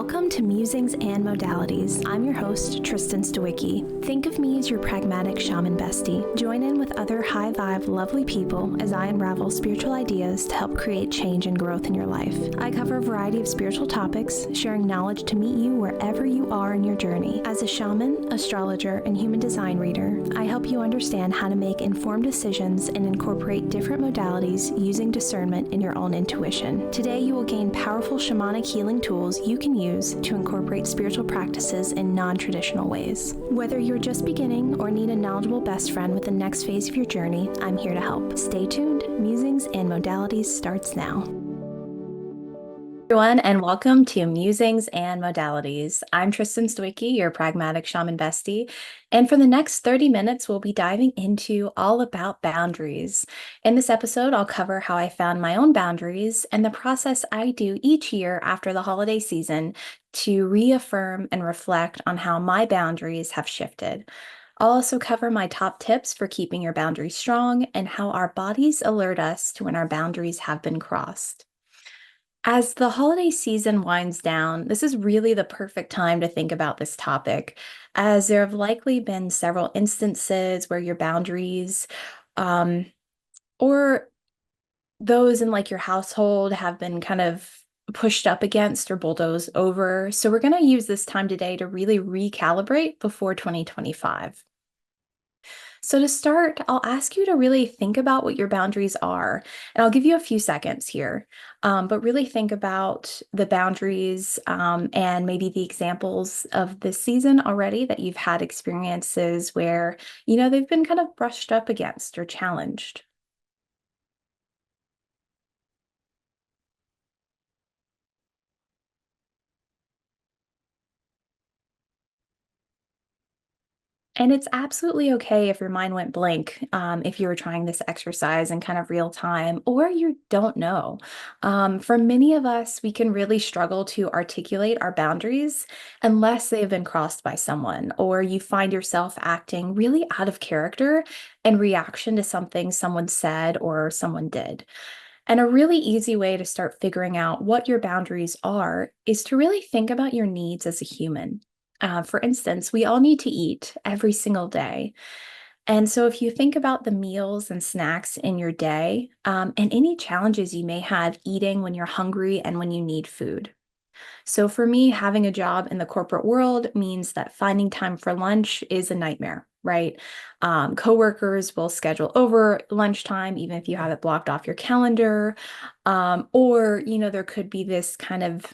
Welcome to Musings and Modalities. I'm your host, Tristen Stawicki. Think of me as your pragmatic shaman bestie. Join in with other high-vibe, lovely people as I unravel spiritual ideas to help create change and growth in your life. I cover a variety of spiritual topics, sharing knowledge to meet you wherever you are in your journey. As a shaman, astrologer, and human design reader, I help you understand how to make informed decisions and incorporate different modalities using discernment in your own intuition. Today, you will gain powerful shamanic healing tools you can use to incorporate spiritual practices in non-traditional ways. Whether you're just beginning or need a knowledgeable best friend with the next phase of your journey, I'm here to help. Stay tuned. Musings and Modalities starts now. Everyone, and welcome to Musings and Modalities. I'm Tristen Stawicki, your pragmatic shaman bestie, and for the next 30 minutes, we'll be diving into all about boundaries. In this episode, I'll cover how I found my own boundaries and the process I do each year after the holiday season to reaffirm and reflect on how my boundaries have shifted. I'll also cover my top tips for keeping your boundaries strong and how our bodies alert us to when our boundaries have been crossed. As the holiday season winds down, this is really the perfect time to think about this topic, as there have likely been several instances where your boundaries, or those in like your household have been kind of pushed up against or bulldozed over. So we're going to use this time today to really recalibrate before 2025. So to start, I'll ask you to really think about what your boundaries are, and I'll give you a few seconds here, but really think about the boundaries and maybe the examples of this season already that you've had experiences where, they've been kind of brushed up against or challenged. And it's absolutely okay if your mind went blank, if you were trying this exercise in kind of real time, or you don't know. For many of us, we can really struggle to articulate our boundaries unless they have been crossed by someone, or you find yourself acting really out of character in reaction to something someone said or someone did. And a really easy way to start figuring out what your boundaries are is to really think about your needs as a human. For instance, we all need to eat every single day. And so if you think about the meals and snacks in your day, and any challenges you may have eating when you're hungry and when you need food. So for me, having a job in the corporate world means that finding time for lunch is a nightmare, right? Coworkers will schedule over lunchtime, even if you have it blocked off your calendar. Or, there could be this kind of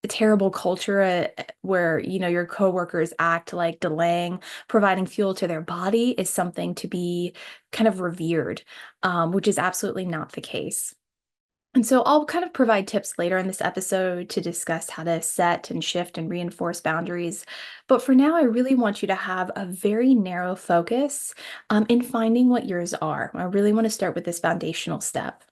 terrible culture where your coworkers act like delaying providing fuel to their body is something to be kind of revered, which is absolutely not the case. And so I'll kind of provide tips later in this episode to discuss how to set and shift and reinforce boundaries. But for now, I really want you to have a very narrow focus in finding what yours are. I really want to start with this foundational step.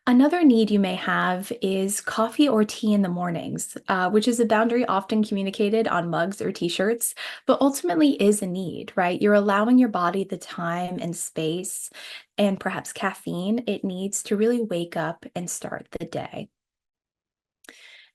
Another need you may have is coffee or tea in the mornings, which is a boundary often communicated on mugs or t-shirts, but ultimately is a need, right? You're allowing your body the time and space and perhaps caffeine it needs to really wake up and start the day.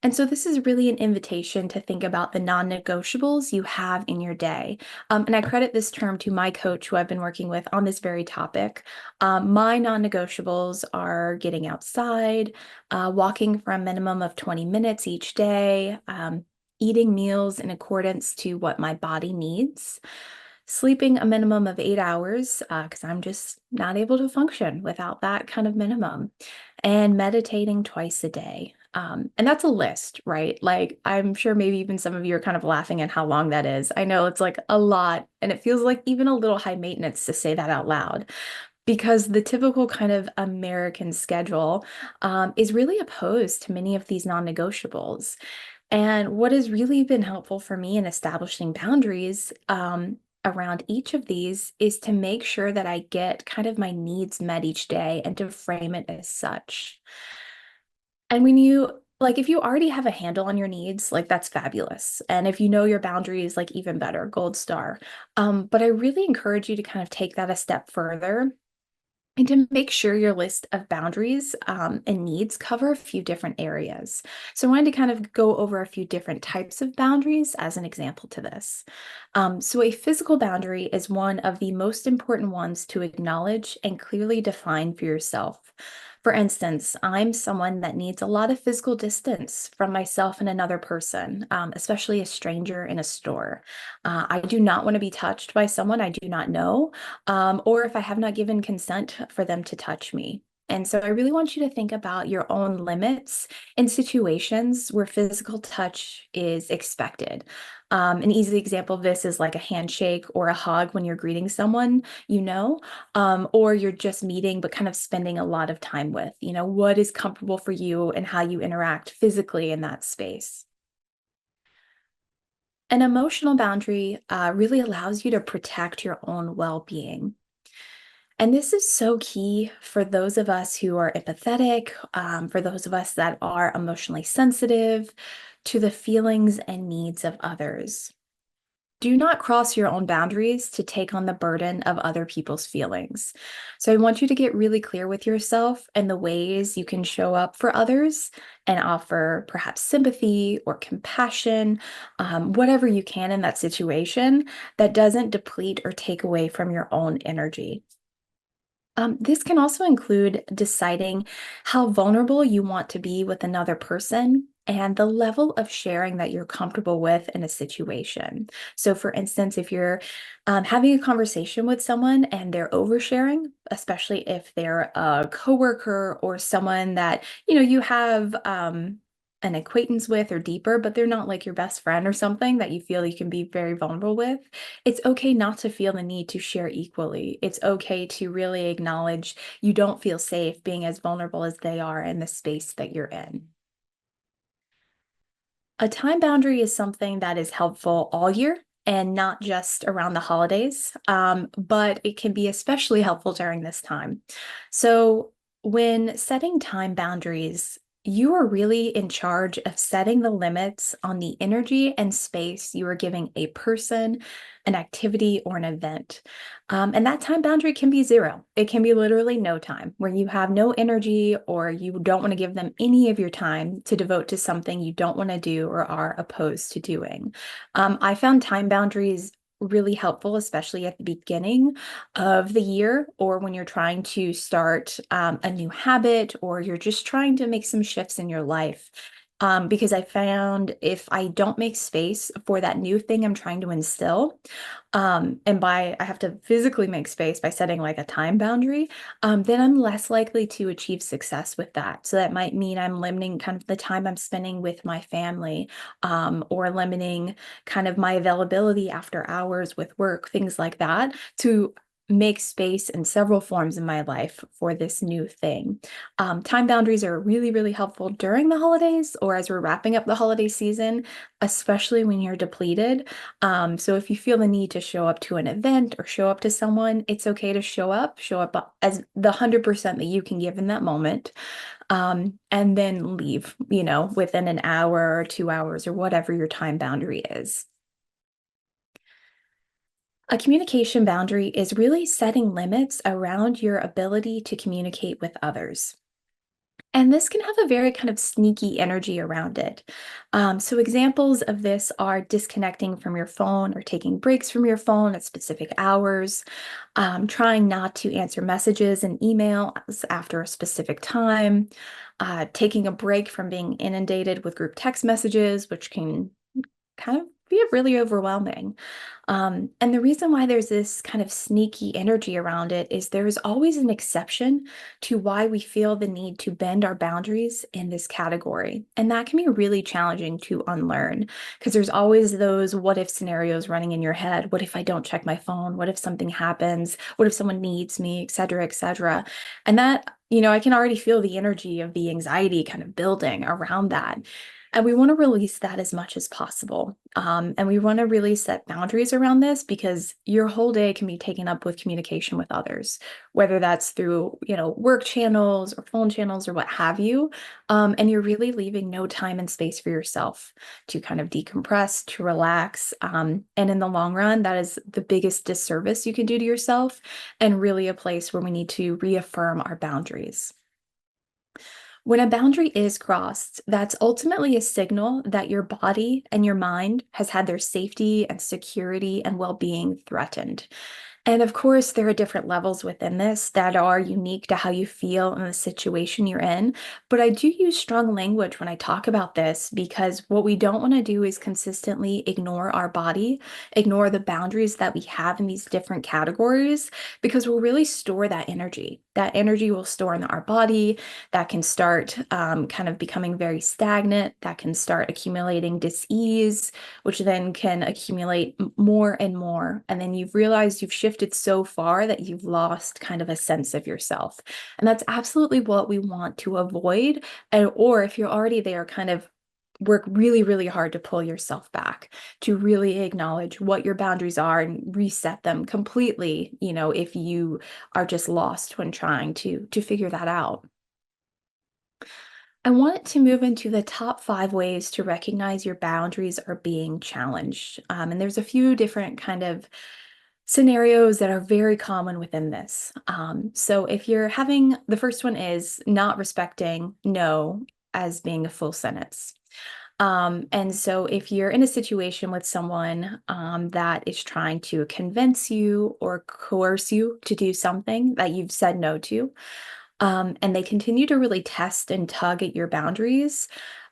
And so this is really an invitation to think about the non-negotiables you have in your day. And I credit this term to my coach who I've been working with on this very topic. My non-negotiables are getting outside, walking for a minimum of 20 minutes each day, eating meals in accordance to what my body needs, sleeping a minimum of 8 hours, because I'm just not able to function without that kind of minimum, and meditating twice a day. And that's a list, right? Like, I'm sure maybe even some of you are kind of laughing at how long that is. I know it's like a lot, and it feels like even a little high maintenance to say that out loud, because the typical kind of American schedule is really opposed to many of these non-negotiables. And what has really been helpful for me in establishing boundaries around each of these is to make sure that I get kind of my needs met each day and to frame it as such. And if you already have a handle on your needs, like that's fabulous. And if you know your boundaries, like even better, gold star. But I really encourage you to kind of take that a step further And to make sure your list of boundaries and needs cover a few different areas. So I wanted to kind of go over a few different types of boundaries as an example to this. So a physical boundary is one of the most important ones to acknowledge and clearly define for yourself. For instance, I'm someone that needs a lot of physical distance from myself and another person, especially a stranger in a store. I do not want to be touched by someone I do not know, or if I have not given consent for them to touch me. And so I really want you to think about your own limits in situations where physical touch is expected. An easy example of this is like a handshake or a hug when you're greeting someone, or you're just meeting, but kind of spending a lot of time with, what is comfortable for you and how you interact physically in that space. An emotional boundary really allows you to protect your own well-being. And this is so key for those of us who are empathetic, for those of us that are emotionally sensitive to the feelings and needs of others. Do not cross your own boundaries to take on the burden of other people's feelings. So I want you to get really clear with yourself and the ways you can show up for others and offer perhaps sympathy or compassion, whatever you can in that situation that doesn't deplete or take away from your own energy. This can also include deciding how vulnerable you want to be with another person and the level of sharing that you're comfortable with in a situation. So, for instance, if you're having a conversation with someone and they're oversharing, especially if they're a coworker or someone that you have an acquaintance with or deeper, but they're not like your best friend or something that you feel you can be very vulnerable with, it's okay not to feel the need to share equally. It's okay to really acknowledge you don't feel safe being as vulnerable as they are in the space that you're in. A time boundary is something that is helpful all year and not just around the holidays, but it can be especially helpful during this time. So, when setting time boundaries, you are really in charge of setting the limits on the energy and space you are giving a person, an activity, or an event. And that time boundary can be zero. It can be literally no time, where you have no energy or you don't want to give them any of your time to devote to something you don't want to do or are opposed to doing. I found time boundaries really helpful, especially at the beginning of the year or when you're trying to start a new habit or you're just trying to make some shifts in your life. Because I found if I don't make space for that new thing I'm trying to instill, and by I have to physically make space by setting like a time boundary, then I'm less likely to achieve success with that. So that might mean I'm limiting kind of the time I'm spending with my family, or limiting kind of my availability after hours with work, things like that, to make space in several forms in my life for this new thing. Time boundaries are really, really helpful during the holidays or as we're wrapping up the holiday season, especially when you're depleted. So if you feel the need to show up to an event or show up to someone, it's okay to show up as the 100% that you can give in that moment, and then leave, within an hour or 2 hours or whatever your time boundary is. A communication boundary is really setting limits around your ability to communicate with others. And this can have a very kind of sneaky energy around it. So, examples of this are disconnecting from your phone or taking breaks from your phone at specific hours, trying not to answer messages and emails after a specific time, taking a break from being inundated with group text messages, which can kind of be really overwhelming. And the reason why there's this kind of sneaky energy around it is there's always an exception to why we feel the need to bend our boundaries in this category. And that can be really challenging to unlearn because there's always those what if scenarios running in your head. What if I don't check my phone? What if something happens? What if someone needs me, et cetera, et cetera. And that, I can already feel the energy of the anxiety kind of building around that. And we want to release that as much as possible. And we want to really set boundaries around this because your whole day can be taken up with communication with others, whether that's through, work channels or phone channels or what have you. And you're really leaving no time and space for yourself to kind of decompress, to relax. And in the long run, that is the biggest disservice you can do to yourself, and really a place where we need to reaffirm our boundaries. When a boundary is crossed, that's ultimately a signal that your body and your mind has had their safety and security and well-being threatened. And of course, there are different levels within this that are unique to how you feel in the situation you're in. But I do use strong language when I talk about this because what we don't want to do is consistently ignore our body, ignore the boundaries that we have in these different categories, because we'll really store that energy. That energy will store in our body. That can start kind of becoming very stagnant. That can start accumulating dis-ease, which then can accumulate more and more. And then you've realized you've shifted so far that you've lost kind of a sense of yourself. And that's absolutely what we want to avoid. Or if you're already there, kind of work really, really hard to pull yourself back, to really acknowledge what your boundaries are and reset them completely, if you are just lost when trying to figure that out. I wanted to move into the top 5 ways to recognize your boundaries are being challenged. And there's a few different kind of scenarios that are very common within this. So if you're having, the first one is not respecting no as being a full sentence. And so if you're in a situation with someone that is trying to convince you or coerce you to do something that you've said no to, and they continue to really test and tug at your boundaries,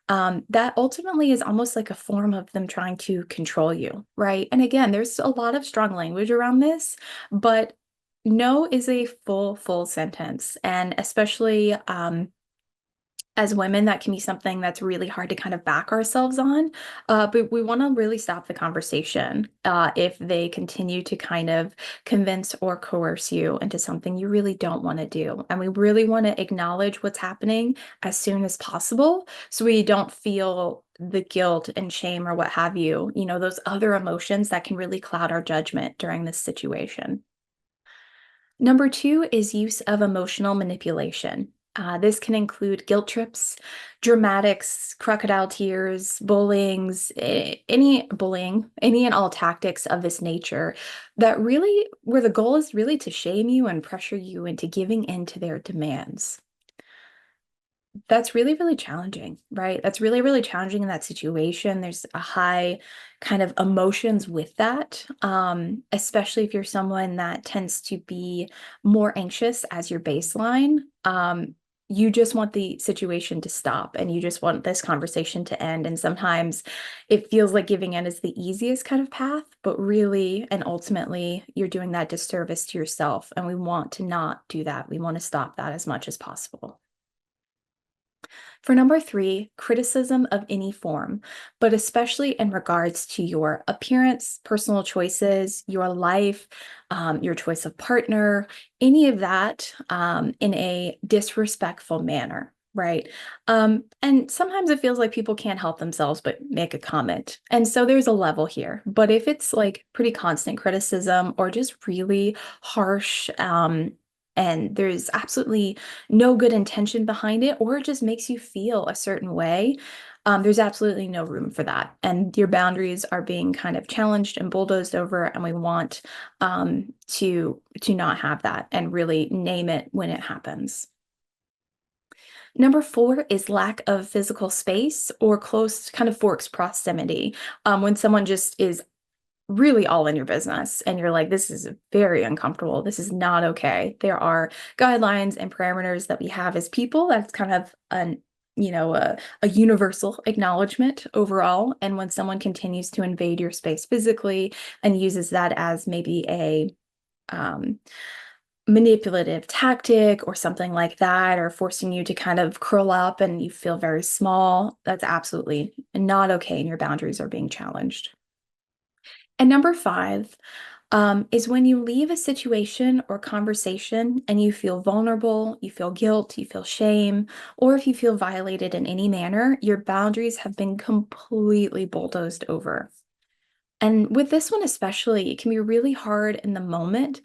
that ultimately is almost like a form of them trying to control you, right? And again, there's a lot of strong language around this, but no is a full sentence. And especially as women, that can be something that's really hard to kind of back ourselves on. But we want to really stop the conversation if they continue to kind of convince or coerce you into something you really don't want to do. And we really want to acknowledge what's happening as soon as possible so we don't feel the guilt and shame or what have you, those other emotions that can really cloud our judgment during this situation. Number 2 is use of emotional manipulation. This can include guilt trips, dramatics, crocodile tears, any and all tactics of this nature that really, where the goal is really to shame you and pressure you into giving in to their demands. That's really, really challenging, right? That's really, really challenging in that situation. There's a high kind of emotions with that, especially if you're someone that tends to be more anxious as your baseline. You just want the situation to stop and you just want this conversation to end. And sometimes it feels like giving in is the easiest kind of path, but really and ultimately, you're doing that disservice to yourself. And we want to not do that. We want to stop that as much as possible. For number 3, criticism of any form, but especially in regards to your appearance, personal choices, your life, your choice of partner, any of that in a disrespectful manner. Right. And sometimes it feels like people can't help themselves but make a comment. And so there's a level here. But if it's like pretty constant criticism or just really harsh, and there's absolutely no good intention behind it, or it just makes you feel a certain way, there's absolutely no room for that. And your boundaries are being kind of challenged and bulldozed over, and we want to not have that and really name it when it happens. Number 4 is lack of physical space or close kind of forced proximity. When someone just is really all in your business and you're like, this is very uncomfortable. This is not okay. There are guidelines and parameters that we have as people. That's kind of a universal acknowledgement overall. And when someone continues to invade your space physically and uses that as maybe a um, manipulative tactic or something like that, or forcing you to kind of curl up and you feel very small, that's absolutely not okay. And your boundaries are being challenged. And number 5, is when you leave a situation or conversation and you feel vulnerable, you feel guilt, you feel shame, or if you feel violated in any manner, your boundaries have been completely bulldozed over. And with this one especially, it can be really hard in the moment,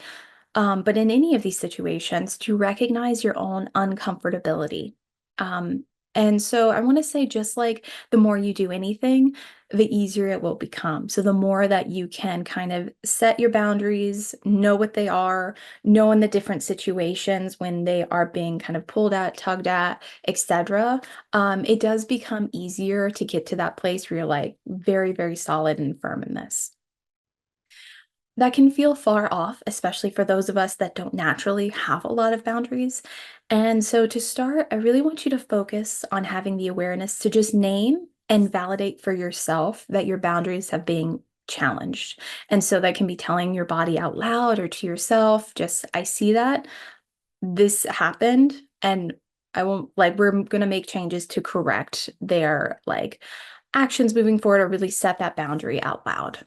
but in any of these situations, to recognize your own uncomfortability. Um, and so I want to say, just like the more you do anything, the easier it will become. So the more that you can kind of set your boundaries, know what they are, know in the different situations when they are being kind of pulled at, tugged at, etc., it does become easier to get to that place where you're like very, very solid and firm in this. That can feel far off, especially for those of us that don't naturally have a lot of boundaries. And so to start, I really want you to focus on having the awareness to just name and validate for yourself that your boundaries have been challenged. And so that can be telling your body out loud or to yourself, just, I see that this happened and I won't, like, we're going to make changes to correct their like actions moving forward, or really set that boundary out loud.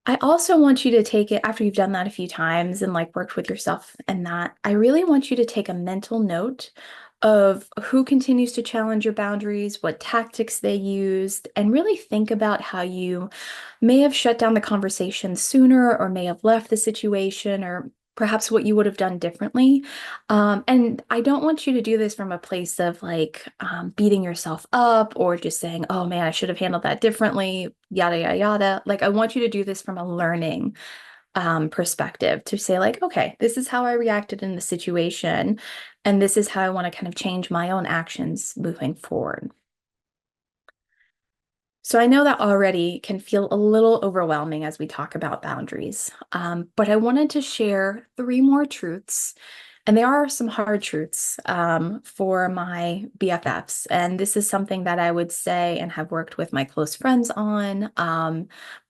I also want you to take it after you've done that a few times and like worked with yourself and that. I really want you to take a mental note of who continues to challenge your boundaries, what tactics they used, and really think about how you may have shut down the conversation sooner or may have left the situation, or perhaps what you would have done differently. And I don't want you to do this from a place of like beating yourself up or just saying, oh man, I should have handled that differently, yada, yada, yada. Like, I want you to do this from a learning perspective, to say, like, okay, this is how I reacted in the situation. And this is how I want to kind of change my own actions moving forward. So I know that already can feel a little overwhelming as we talk about boundaries, but I wanted to share three more truths, and there are some hard truths for my BFFs. And this is something that I would say and have worked with my close friends on,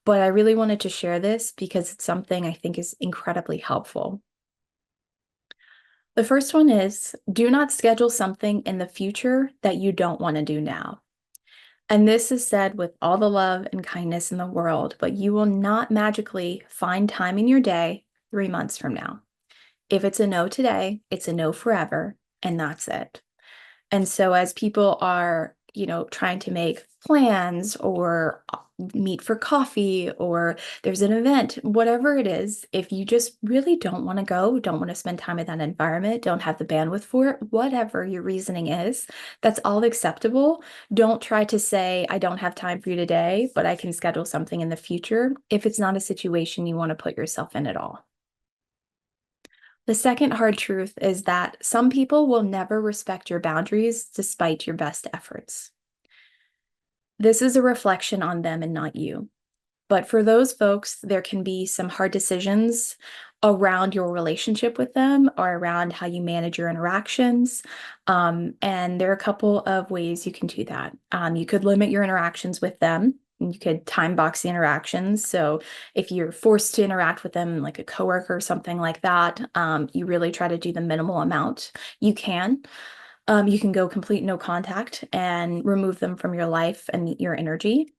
but I really wanted to share this because it's something I think is incredibly helpful. The first one is, do not schedule something in the future that you don't want to do now. And this is said with all the love and kindness in the world, but you will not magically find time in your day 3 months from now. If it's a no today, it's a no forever, and that's it. And so as people are, trying to make plans or meet for coffee or there's an event, whatever it is, if you just really don't want to go, don't want to spend time in that environment, don't have the bandwidth for it, whatever your reasoning is, that's all acceptable. Don't try to say, I don't have time for you today, but I can schedule something in the future if it's not a situation you want to put yourself in at all. The second hard truth is that some people will never respect your boundaries despite your best efforts. This is a reflection on them and not you. But for those folks, there can be some hard decisions around your relationship with them or around how you manage your interactions. And there are a couple of ways you can do that. You could limit your interactions with them. You could time box the interactions. So if you're forced to interact with them, like a coworker or something like that, you really try to do the minimal amount you can. You can go complete no contact and remove them from your life and your energy.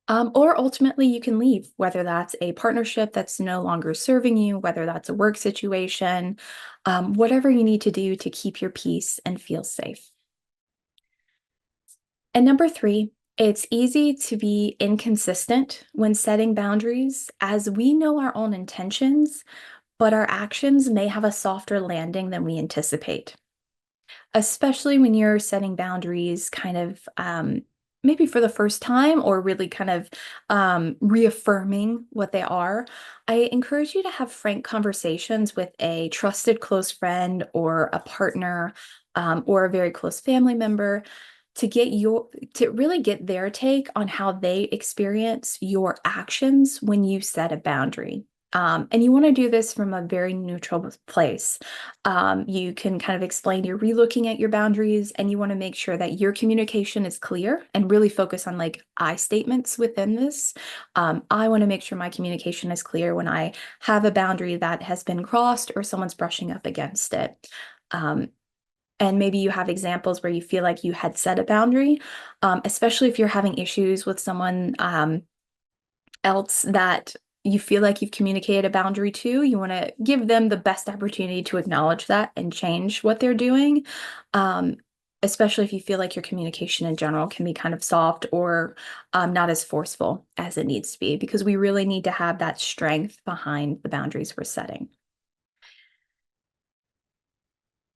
Or ultimately, you can leave, whether that's a partnership that's no longer serving you, whether that's a work situation, whatever you need to do to keep your peace and feel safe. And number three, it's easy to be inconsistent when setting boundaries, as we know our own intentions, but our actions may have a softer landing than we anticipate, especially when you're setting boundaries kind of maybe for the first time, or really kind of reaffirming what they are. I encourage you to have frank conversations with a trusted close friend or a partner, or a very close family member, to really get their take on how they experience your actions when you set a boundary. And you want to do this from a very neutral place. You can kind of explain you're relooking at your boundaries, and you want to make sure that your communication is clear and really focus on like I statements within this. I want to make sure my communication is clear when I have a boundary that has been crossed or someone's brushing up against it. And maybe you have examples where you feel like you had set a boundary, especially if you're having issues with someone else that you feel like you've communicated a boundary to. You want to give them the best opportunity to acknowledge that and change what they're doing. Um, Especially if you feel like your communication in general can be kind of soft or not as forceful as it needs to be, because we really need to have that strength behind the boundaries we're setting.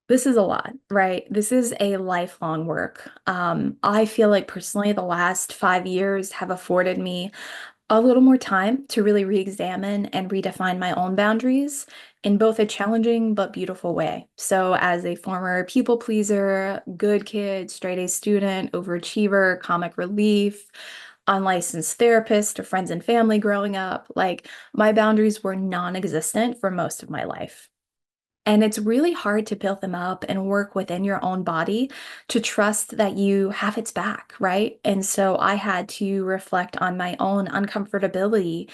This is a lot, right? This is a lifelong work. I feel like personally, the last 5 years have afforded me a little more time to really re-examine and redefine my own boundaries in both a challenging but beautiful way. So, as a former people pleaser, good kid, straight A student, overachiever, comic relief, unlicensed therapist to friends and family growing up, like my boundaries were non-existent for most of my life. And it's really hard to build them up and work within your own body to trust that you have its back, right? And so I had to reflect on my own uncomfortability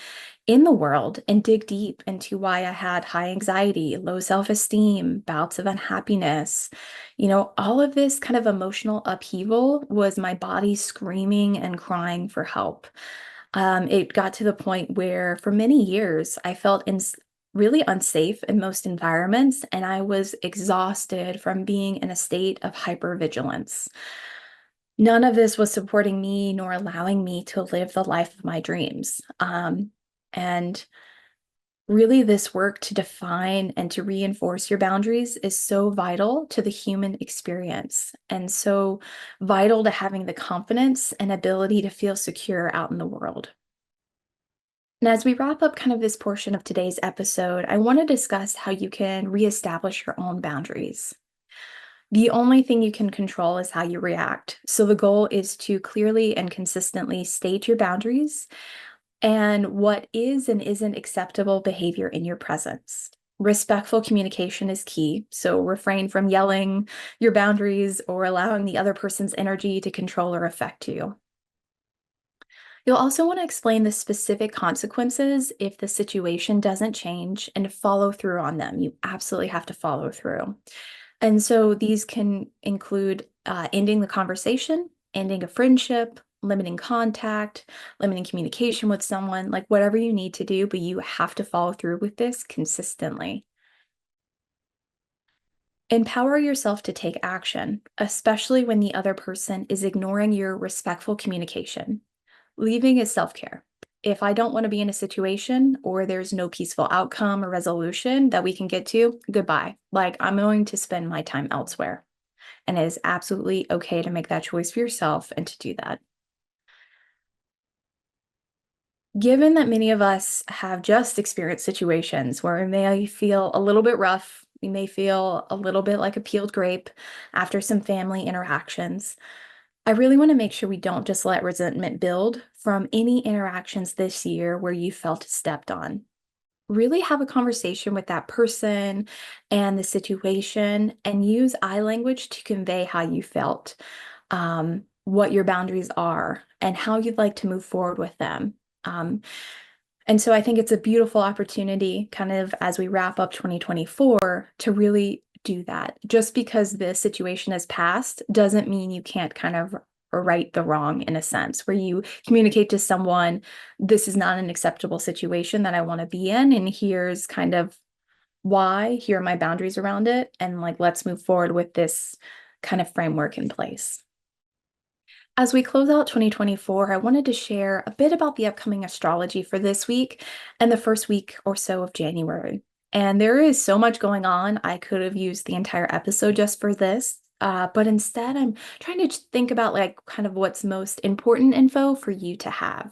in the world and dig deep into why I had high anxiety, low self-esteem, bouts of unhappiness. All of this kind of emotional upheaval was my body screaming and crying for help. It got to the point where for many years I felt really unsafe in most environments, and I was exhausted from being in a state of hypervigilance. None of this was supporting me nor allowing me to live the life of my dreams. And really, this work to define and to reinforce your boundaries is so vital to the human experience and so vital to having the confidence and ability to feel secure out in the world. And as we wrap up kind of this portion of today's episode, I want to discuss how you can reestablish your own boundaries. The only thing you can control is how you react. So the goal is to clearly and consistently state your boundaries and what is and isn't acceptable behavior in your presence. Respectful communication is key. So refrain from yelling your boundaries or allowing the other person's energy to control or affect you. You'll also want to explain the specific consequences if the situation doesn't change and follow through on them. You absolutely have to follow through. And so these can include ending the conversation, ending a friendship, limiting contact, limiting communication with someone, like whatever you need to do, but you have to follow through with this consistently. Empower yourself to take action, especially when the other person is ignoring your respectful communication. Leaving is self-care. If I don't want to be in a situation or there's no peaceful outcome or resolution that we can get to, goodbye. Like, I'm going to spend my time elsewhere. And it is absolutely okay to make that choice for yourself and to do that. Given that many of us have just experienced situations where we may feel a little bit rough, we may feel a little bit like a peeled grape after some family interactions, I really want to make sure we don't just let resentment build from any interactions this year where you felt stepped on. Really have a conversation with that person and the situation and use I language to convey how you felt, what your boundaries are, and how you'd like to move forward with them. Um, and so I think it's a beautiful opportunity, kind of as we wrap up 2024, to really do that. Just because the situation has passed doesn't mean you can't kind of right the wrong in a sense, where you communicate to someone, this is not an acceptable situation that I want to be in, and here's kind of why, here are my boundaries around it, and like let's move forward with this kind of framework in place. As we close out 2024, I wanted to share a bit about the upcoming astrology for this week and the first week or so of January. And there is so much going on. I could have used the entire episode just for this, but instead, I'm trying to just think about like kind of what's most important info for you to have.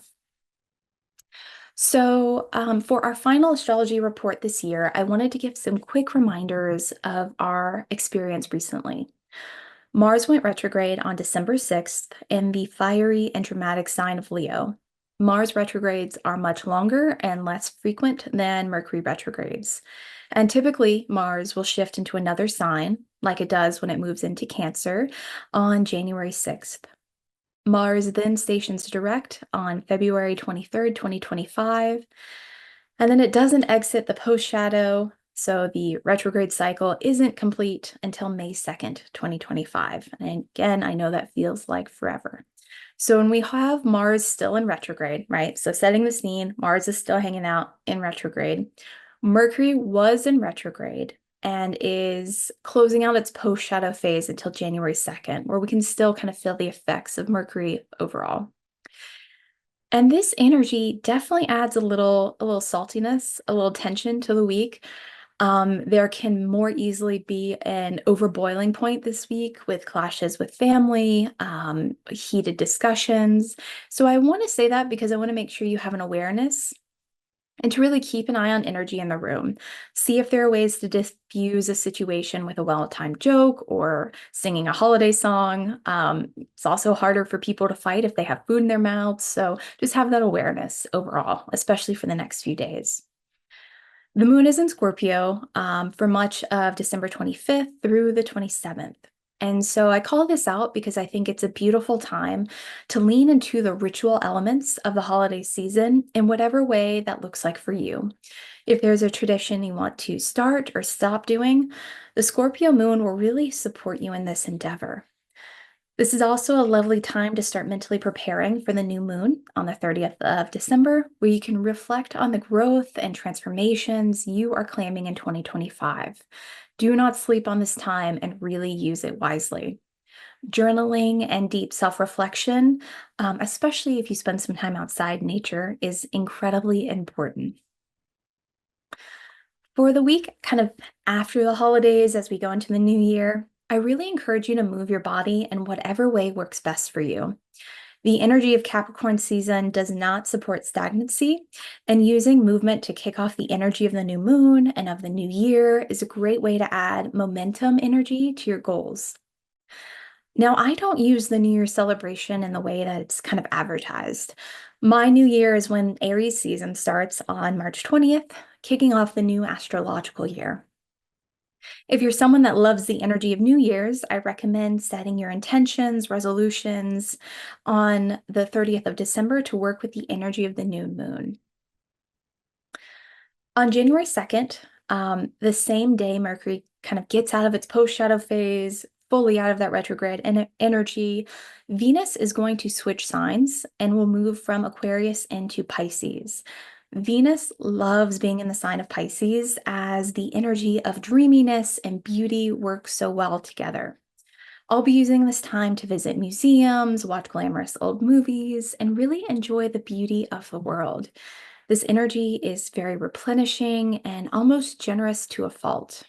So, for our final astrology report this year, I wanted to give some quick reminders of our experience recently. Mars went retrograde on December 6th in the fiery and dramatic sign of Leo. Mars retrogrades are much longer and less frequent than Mercury retrogrades. And typically, Mars will shift into another sign, like it does when it moves into Cancer, on January 6th. Mars then stations direct on February 23rd, 2025, and then it doesn't exit the post shadow, so the retrograde cycle isn't complete until May 2nd, 2025. And again, I know that feels like forever. So when we have Mars still in retrograde, right? So setting the scene, Mars is still hanging out in retrograde. Mercury was in retrograde and is closing out its post-shadow phase until January 2nd, where we can still kind of feel the effects of Mercury overall. And this energy definitely adds a little saltiness, a little tension to the week. There can more easily be an overboiling point this week with clashes with family, heated discussions. So I want to say that because I want to make sure you have an awareness and to really keep an eye on energy in the room. See if there are ways to diffuse a situation with a well-timed joke or singing a holiday song. It's also harder for people to fight if they have food in their mouths. So just have that awareness overall, especially for the next few days. The moon is in Scorpio for much of December 25th through the 27th. And so I call this out because I think it's a beautiful time to lean into the ritual elements of the holiday season in whatever way that looks like for you. If there's a tradition you want to start or stop doing, the Scorpio moon will really support you in this endeavor. This is also a lovely time to start mentally preparing for the new moon on the 30th of December, where you can reflect on the growth and transformations you are claiming in 2025. Do not sleep on this time and really use it wisely. Journaling and deep self reflection, especially if you spend some time outside nature, is incredibly important. For the week, kind of after the holidays, as we go into the new year, I really encourage you to move your body in whatever way works best for you. The energy of Capricorn season does not support stagnancy, and using movement to kick off the energy of the new moon and of the new year is a great way to add momentum energy to your goals. Now, I don't use the New Year celebration in the way that it's kind of advertised. My New Year is when Aries season starts on March 20th, kicking off the new astrological year. If you're someone that loves the energy of New Year's, I recommend setting your intentions, resolutions on the 30th of December to work with the energy of the new moon. On January 2nd, the same day Mercury kind of gets out of its post-shadow phase, fully out of that retrograde energy, Venus is going to switch signs and will move from Aquarius into Pisces. Venus loves being in the sign of Pisces as the energy of dreaminess and beauty works so well together. I'll be using this time to visit museums, watch glamorous old movies, and really enjoy the beauty of the world. This energy is very replenishing and almost generous to a fault.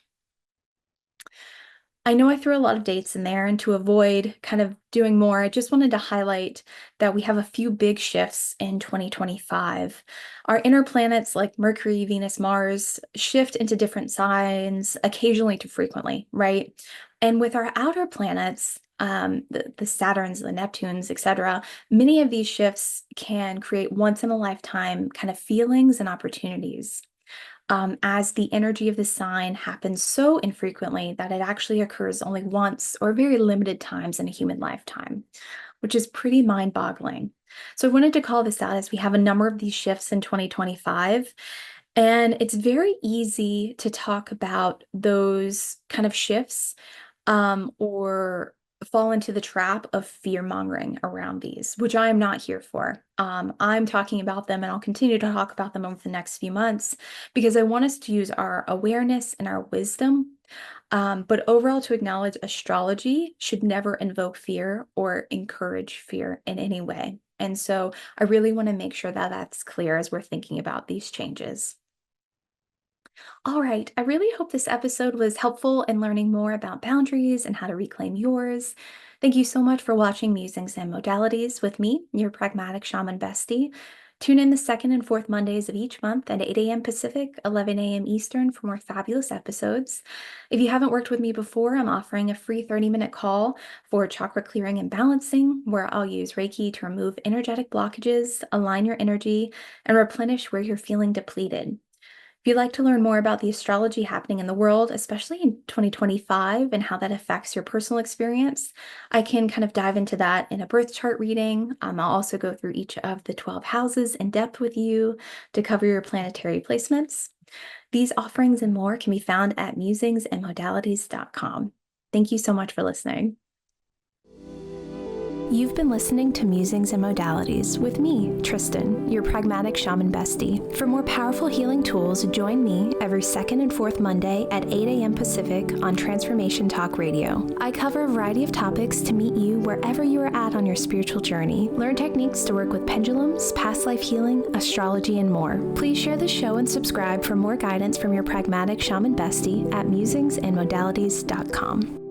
I know I threw a lot of dates in there, and to avoid kind of doing more, I just wanted to highlight that we have a few big shifts in 2025. Our inner planets like Mercury, Venus, Mars shift into different signs occasionally to frequently, right? And with our outer planets, the Saturns, the Neptunes, etc., many of these shifts can create once in a lifetime kind of feelings and opportunities, as the energy of the sign happens so infrequently that it actually occurs only once or very limited times in a human lifetime, which is pretty mind-boggling. So I wanted to call this out as we have a number of these shifts in 2025, and it's very easy to talk about those kind of shifts, or fall into the trap of fear mongering around these, which I am not here for. I'm talking about them and I'll continue to talk about them over the next few months because I want us to use our awareness and our wisdom. But overall, to acknowledge astrology should never invoke fear or encourage fear in any way. And so I really want to make sure that that's clear as we're thinking about these changes. All right, I really hope this episode was helpful in learning more about boundaries and how to reclaim yours. Thank you so much for watching Musings and Modalities with me, your pragmatic shaman bestie. Tune in the second and fourth Mondays of each month at 8 a.m. Pacific, 11 a.m. Eastern for more fabulous episodes. If you haven't worked with me before, I'm offering a free 30-minute call for chakra clearing and balancing, where I'll use Reiki to remove energetic blockages, align your energy, and replenish where you're feeling depleted. If you'd like to learn more about the astrology happening in the world, especially in 2025, and how that affects your personal experience, I can kind of dive into that in a birth chart reading. I'll also go through each of the 12 houses in depth with you to cover your planetary placements. These offerings and more can be found at musingsandmodalities.com. Thank you so much for listening. You've been listening to Musings and Modalities with me, Tristen, your pragmatic shaman bestie. For more powerful healing tools, join me every second and fourth Monday at 8 a.m. Pacific on Transformation Talk Radio. I cover a variety of topics to meet you wherever you are at on your spiritual journey. Learn techniques to work with pendulums, past life healing, astrology, and more. Please share the show and subscribe for more guidance from your pragmatic shaman bestie at musingsandmodalities.com.